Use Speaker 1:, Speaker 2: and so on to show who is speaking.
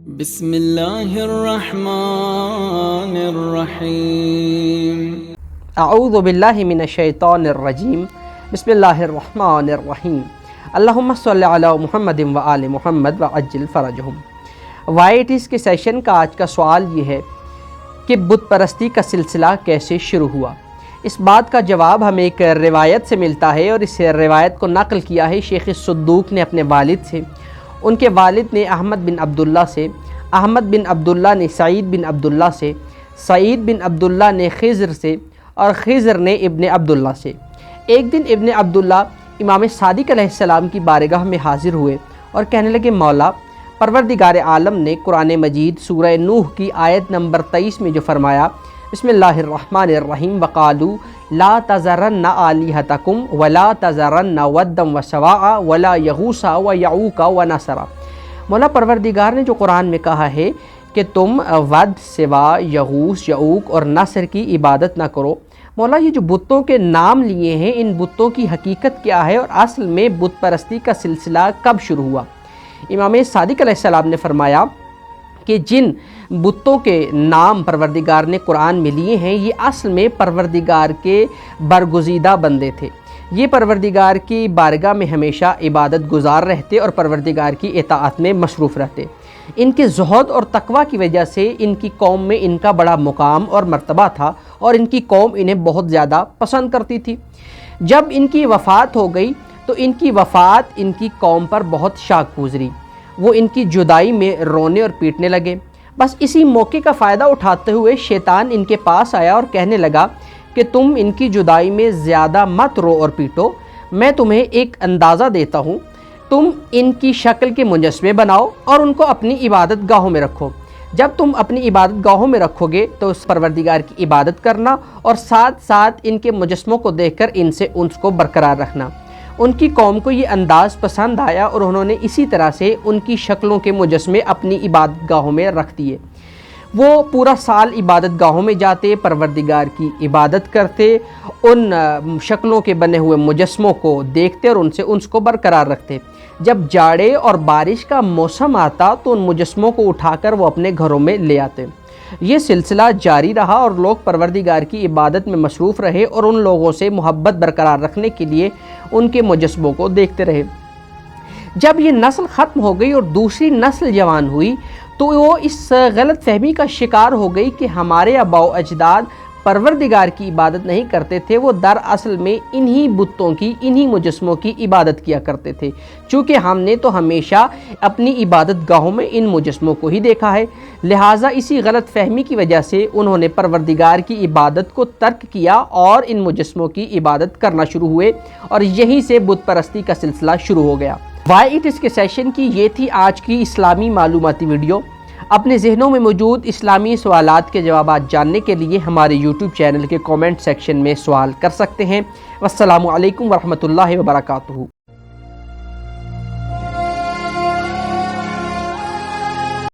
Speaker 1: بسم اللہ الرحمن الرحیم
Speaker 2: اعوذ باللہ من الشیطان الرجیم بسم اللہ الرحمن الرحیم اللہم صلی علی محمد و آل محمد وعجل فرجہم۔ وائٹس کے سیشن کا آج کا سوال یہ ہے کہ بت پرستی کا سلسلہ کیسے شروع ہوا۔ اس بات کا جواب ہمیں ایک روایت سے ملتا ہے، اور اس روایت کو نقل کیا ہے شیخ صدوق نے اپنے والد سے۔ ان کے والد نے احمد بن عبداللہ سے، احمد بن عبداللہ نے سعید بن عبداللہ سے، سعید بن عبداللہ نے خضر سے، اور خضر نے ابن عبداللہ سے۔ ایک دن ابن عبداللہ امام صادق علیہ السلام کی بارگاہ میں حاضر ہوئے اور کہنے لگے، مولا، پروردگار عالم نے قرآن مجید سورہ نوح کی آیت نمبر 23 میں جو فرمایا، بسم اللہ الرحمن الرحیم وقالوا لا تذرن آلہتکم ولا تذرن ودا وسواعا ولا یغوث ویعوق ونسرا۔ مولا پروردگار نے جو قرآن میں کہا ہے کہ تم ود، سوا، یغوث، یعوق اور نصر کی عبادت نہ کرو، مولا یہ جو بتوں کے نام لیے ہیں، ان بتوں کی حقیقت کیا ہے اور اصل میں بت پرستی کا سلسلہ کب شروع ہوا؟ امام صادق علیہ السلام نے فرمایا کہ جن بتوں کے نام پروردگار نے قرآن میں لیے ہیں، یہ اصل میں پروردگار کے برگزیدہ بندے تھے۔ یہ پروردگار کی بارگاہ میں ہمیشہ عبادت گزار رہتے اور پروردگار کی اطاعت میں مصروف رہتے۔ ان کے زہد اور تقوی کی وجہ سے ان کی قوم میں ان کا بڑا مقام اور مرتبہ تھا، اور ان کی قوم انہیں بہت زیادہ پسند کرتی تھی۔ جب ان کی وفات ہو گئی تو ان کی وفات ان کی قوم پر بہت شاق گزری۔ وہ ان کی جدائی میں رونے اور پیٹنے لگے۔ بس اسی موقع کا فائدہ اٹھاتے ہوئے شیطان ان کے پاس آیا اور کہنے لگا کہ تم ان کی جدائی میں زیادہ مت رو اور پیٹو، میں تمہیں ایک اندازہ دیتا ہوں، تم ان کی شکل کے مجسمے بناؤ اور ان کو اپنی عبادت گاہوں میں رکھو۔ جب تم اپنی عبادت گاہوں میں رکھو گے تو اس پروردگار کی عبادت کرنا، اور ساتھ ساتھ ان کے مجسموں کو دیکھ کر ان کو برقرار رکھنا۔ ان کی قوم کو یہ انداز پسند آیا اور انہوں نے اسی طرح سے ان کی شکلوں کے مجسمے اپنی عبادت گاہوں میں رکھ دیے۔ وہ پورا سال عبادت گاہوں میں جاتے، پروردگار کی عبادت کرتے، ان شکلوں کے بنے ہوئے مجسموں کو دیکھتے اور ان کو برقرار رکھتے۔ جب جاڑے اور بارش کا موسم آتا تو ان مجسموں کو اٹھا کر وہ اپنے گھروں میں لے آتے۔ یہ سلسلہ جاری رہا اور لوگ پروردگار کی عبادت میں مصروف رہے اور ان لوگوں سے محبت برقرار رکھنے کے لیے ان کے مجسموں کو دیکھتے رہے۔ جب یہ نسل ختم ہو گئی اور دوسری نسل جوان ہوئی تو وہ اس غلط فہمی کا شکار ہو گئی کہ ہمارے آباء و اجداد پروردگار کی عبادت نہیں کرتے تھے، وہ دراصل میں انہی بتوں کی، انہی مجسموں کی عبادت کیا کرتے تھے، چونکہ ہم نے تو ہمیشہ اپنی عبادت گاہوں میں ان مجسموں کو ہی دیکھا ہے۔ لہٰذا اسی غلط فہمی کی وجہ سے انہوں نے پروردگار کی عبادت کو ترک کیا اور ان مجسموں کی عبادت کرنا شروع ہوئے، اور یہیں سے بت پرستی کا سلسلہ شروع ہو گیا۔ وائٹس کے سیشن کی یہ تھی آج کی اسلامی معلوماتی ویڈیو۔ اپنے ذہنوں میں موجود اسلامی سوالات کے جوابات جاننے کے لیے ہمارے یوٹیوب چینل کے کومنٹ سیکشن میں سوال کر سکتے ہیں۔ والسلام علیکم ورحمۃ اللہ وبرکاتہ۔